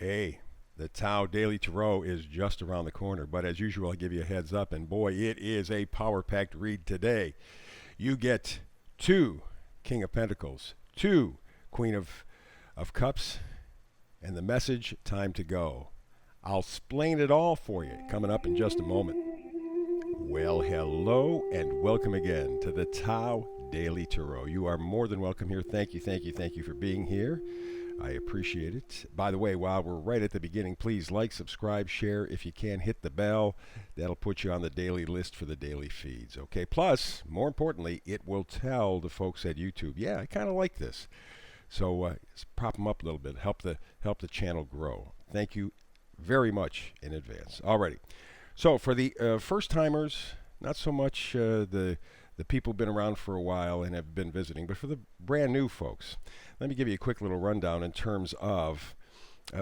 Hey, the Tao Daily Tarot is just around the corner, but as usual, I'll give you a heads up, and boy, it is a power-packed read today. You get two King of Pentacles, two Queen of Cups, and the message, time to go. I'll explain it all for you coming up in just a moment. Well, hello and welcome again to the Tao Daily Tarot. You are more than welcome here. Thank you for being here. I appreciate it. By the way, while we're right at the beginning, please like, subscribe, share. If you can, hit the bell. That'll put you on the daily list for the daily feeds. Okay. Plus, more importantly, it will tell the folks at YouTube, yeah, I kind of like this. So let's prop them up a little bit. Help the channel grow. Thank you very much in advance. Alrighty. So for the first timers, not so much the people who've been around for a while and have been visiting, but for the brand new folks, let me give you a quick little rundown in terms of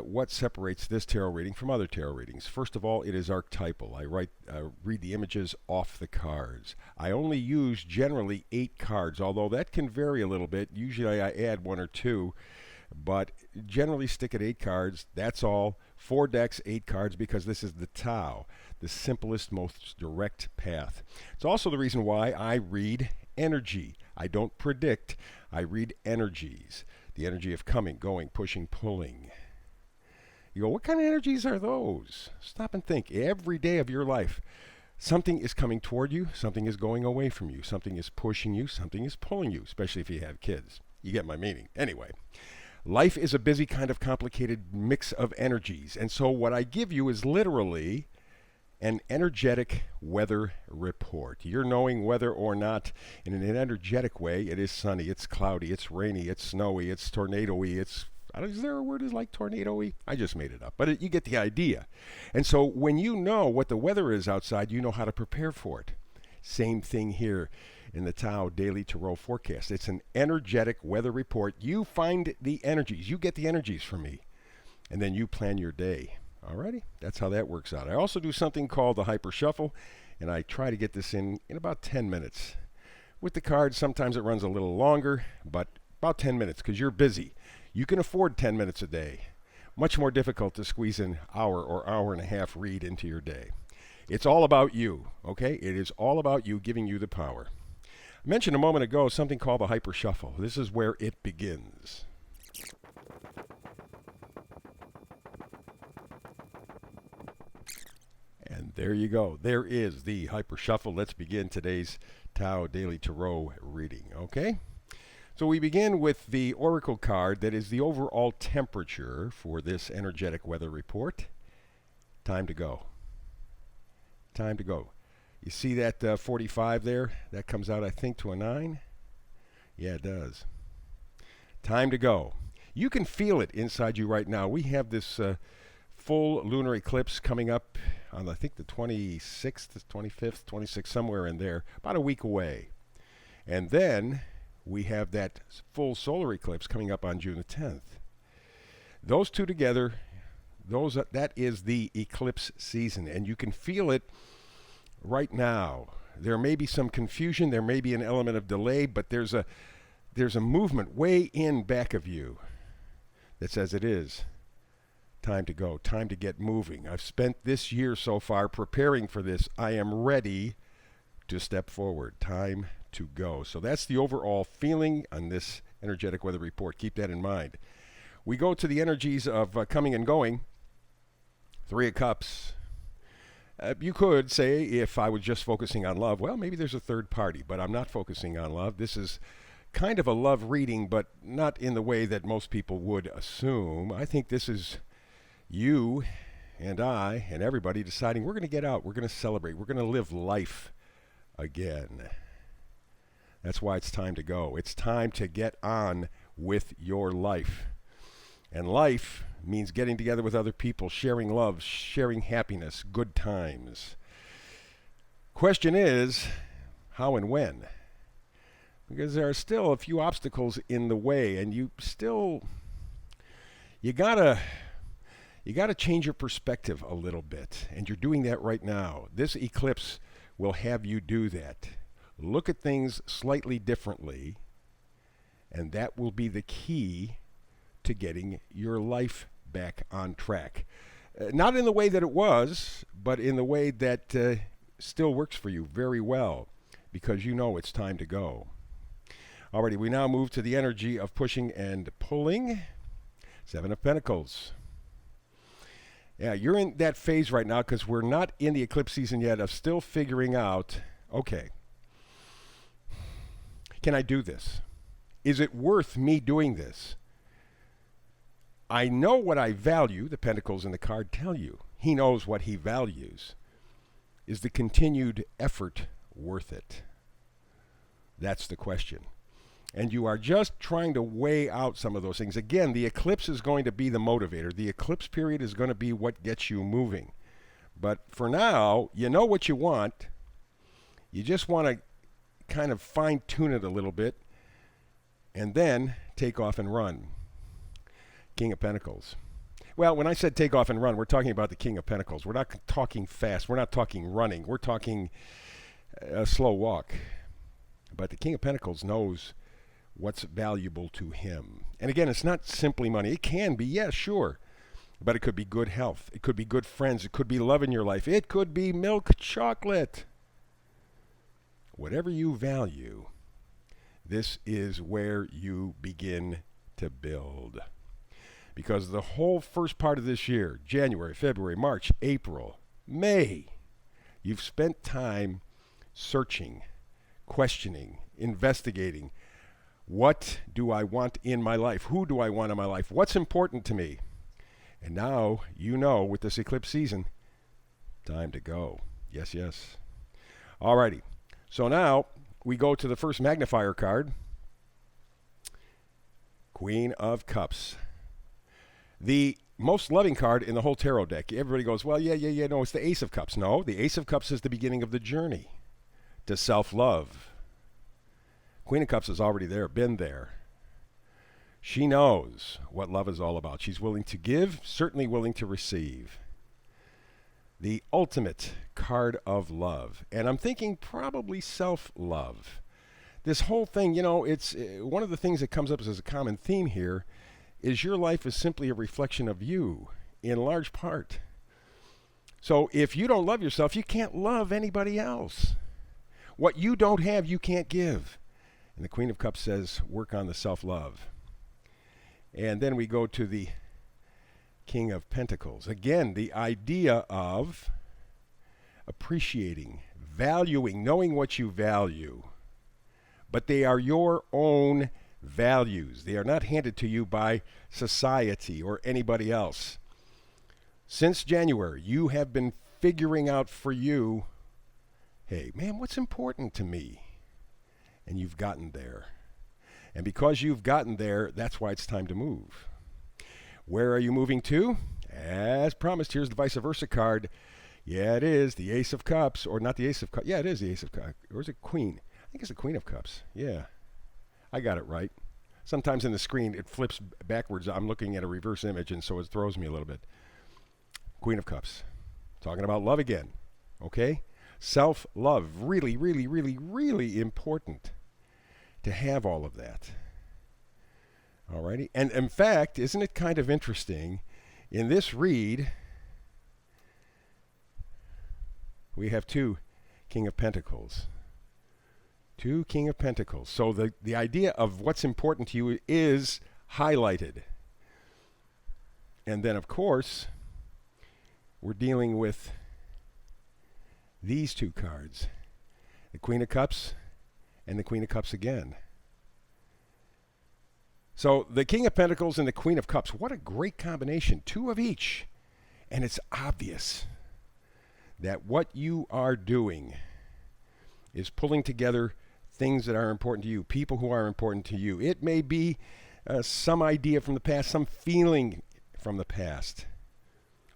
what separates this tarot reading from other tarot readings. First of all, it is archetypal. I read the images off the cards. I only use generally 8 cards, although that can vary a little bit. Usually I add 1 or 2, but generally stick at 8 cards. That's all. 4 decks, 8 cards, because this is the Tao, the simplest, most direct path. It's also the reason why I read energy. I don't predict. I read energies. The energy of coming, going, pushing, pulling. You go, what kind of energies are those? Stop and think. Every day of your life, something is coming toward you, something is going away from you, something is pushing you, something is pulling you, especially if you have kids. You get my meaning. Anyway, life is a busy, kind of complicated mix of energies. And so what I give you is literally an energetic weather report. You're knowing whether or not, in an energetic way, it is sunny, it's cloudy, it's rainy, it's snowy, it's tornado-y, is there a word is like tornado-y? I just made it up, but you get the idea. And so when you know what the weather is outside, you know how to prepare for it. Same thing here in the Tao Daily Tarot Forecast. It's an energetic weather report. You find the energies. You get the energies from me. And then you plan your day. Alrighty? That's how that works out. I also do something called the Hyper Shuffle, and I try to get this in about 10 minutes. With the cards, sometimes it runs a little longer, but about 10 minutes because you're busy. You can afford 10 minutes a day. Much more difficult to squeeze an hour or hour and a half read into your day. It's all about you, okay? It is all about you, giving you the power. I mentioned a moment ago something called the Hyper Shuffle. This is where it begins. And there you go. There is the Hyper Shuffle. Let's begin today's Tao Daily Tarot reading, okay? So we begin with the Oracle card that is the overall temperature for this energetic weather report. Time to go. Time to go. You see that 45 there? That comes out, I think, to a 9. Yeah, it does. Time to go. You can feel it inside you right now. We have this full lunar eclipse coming up on, I think, the 26th, 25th, 26th, somewhere in there, about a week away. And then we have that full solar eclipse coming up on June the 10th. Those two together, that is the eclipse season, and you can feel it right now. There may be some confusion, there may be an element of delay, but there's a movement way in back of you that says it is time to go, time to get moving. I've spent this year so far preparing for this. I am ready to step forward. Time to go. So that's the overall feeling on this energetic weather report. Keep that in mind. We go to the energies of coming and going. 3 of Cups. You could say, if I was just focusing on love, well, maybe there's a third party, but I'm not focusing on love. This is kind of a love reading, but not in the way that most people would assume. I think this is you and I and everybody deciding we're going to get out, we're going to celebrate, we're going to live life again. That's why it's time to go. It's time to get on with your life. And life means getting together with other people, sharing love, sharing happiness, good times. Question is, how and when? Because there are still a few obstacles in the way, and you gotta change your perspective a little bit, and you're doing that right now. This eclipse will have you do that. Look at things slightly differently, and that will be the key to getting your life back on track. Not in the way that it was, but in the way that still works for you very well, because you know it's time to go. Alrighty, we now move to the energy of pushing and pulling. Seven of Pentacles. Yeah, you're in that phase right now because we're not in the eclipse season yet of still figuring out, okay, can I do this? Is it worth me doing this? I know what I value, the Pentacles in the card tell you. He knows what he values. Is the continued effort worth it? That's the question. And you are just trying to weigh out some of those things. Again, the eclipse is going to be the motivator. The eclipse period is going to be what gets you moving. But for now, you know what you want. You just want to kind of fine-tune it a little bit and then take off and run. King of Pentacles. Well, when I said take off and run, we're talking about the King of Pentacles. We're not talking fast. We're not talking running. We're talking a slow walk. But the King of Pentacles knows what's valuable to him. And again, it's not simply money. It can be, yes, sure. But it could be good health. It could be good friends. It could be love in your life. It could be milk chocolate. Whatever you value, this is where you begin to build. Because the whole first part of this year, January, February, March, April, May, you've spent time searching, questioning, investigating. What do I want in my life? Who do I want in my life? What's important to me? And now you know with this eclipse season, time to go. Yes, yes. Alrighty. So now we go to the first magnifier card. Queen of Cups. The most loving card in the whole tarot deck. Everybody goes, well, yeah, no, it's the Ace of Cups. No, the Ace of Cups is the beginning of the journey to self-love. Queen of Cups is already there, been there. She knows what love is all about. She's willing to give, certainly willing to receive. The ultimate card of love. And I'm thinking probably self-love. This whole thing, you know, it's one of the things that comes up as a common theme here is your life is simply a reflection of you in large part. So if you don't love yourself, you can't love anybody else. What you don't have, you can't give. And the Queen of Cups says, work on the self-love. And then we go to the King of Pentacles. Again, the idea of appreciating, valuing, knowing what you value. But they are your own values. They are not handed to you by society or anybody else. Since January, you have been figuring out for you, hey, man, what's important to me? And you've gotten there. And because you've gotten there, that's why it's time to move. Where are you moving to? As promised, here's the vice versa card. Yeah, it is the Ace of Cups, or not the Ace of Cups. Yeah, it is the Ace of Cups. Or is it Queen? I think it's the Queen of Cups. Yeah, I got it right. Sometimes in the screen, it flips backwards. I'm looking at a reverse image, and so it throws me a little bit. Queen of Cups. Talking about love again. Okay? Self-love. Really, really, really, really important to have all of that. Alrighty. And in fact, isn't it kind of interesting? In this read, we have two King of Pentacles. Two King of Pentacles. So the idea of what's important to you is highlighted. And then, of course, we're dealing with these two cards. The Queen of Cups and the Queen of Cups again. So the King of Pentacles and the Queen of Cups, what a great combination. Two of each. And it's obvious that what you are doing is pulling together things that are important to you, people who are important to you. It may be some idea from the past, some feeling from the past.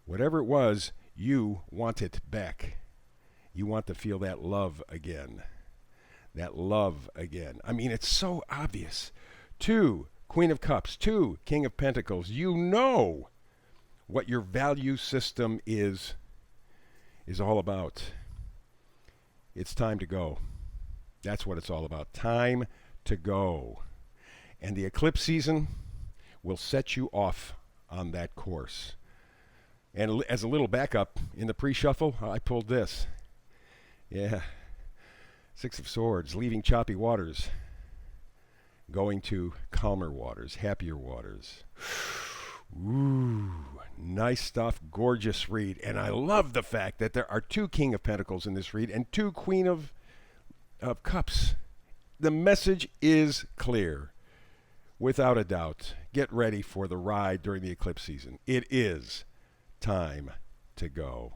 Whatever it was, you want it back. You want to feel that love again. That love again. I mean, it's so obvious. Two, Queen of Cups. Two, King of Pentacles. You know what your value system is all about. It's time to go. That's what it's all about. Time to go. And the eclipse season will set you off on that course. And as a little backup, in the pre-shuffle, I pulled this. Yeah. Six of Swords, leaving choppy waters, going to calmer waters, happier waters. Ooh, nice stuff, gorgeous read. And I love the fact that there are 2 King of Pentacles in this read and 2 Queen of Cups. The message is clear. Without a doubt, get ready for the ride during the eclipse season. It is time to go.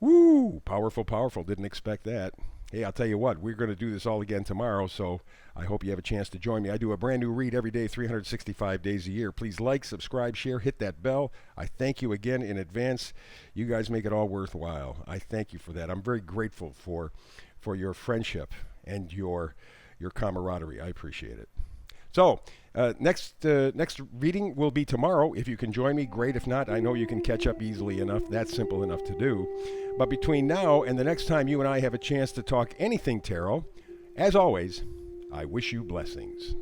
Woo! Powerful, powerful. Didn't expect that. Hey, I'll tell you what, we're going to do this all again tomorrow, so I hope you have a chance to join me. I do a brand new read every day, 365 days a year. Please like, subscribe, share, hit that bell. I thank you again in advance. You guys make it all worthwhile. I thank you for that. I'm very grateful for your friendship and your camaraderie. I appreciate it. So, next reading will be tomorrow. If you can join me, great. If not, I know you can catch up easily enough. That's simple enough to do. But between now and the next time you and I have a chance to talk anything tarot, as always, I wish you blessings.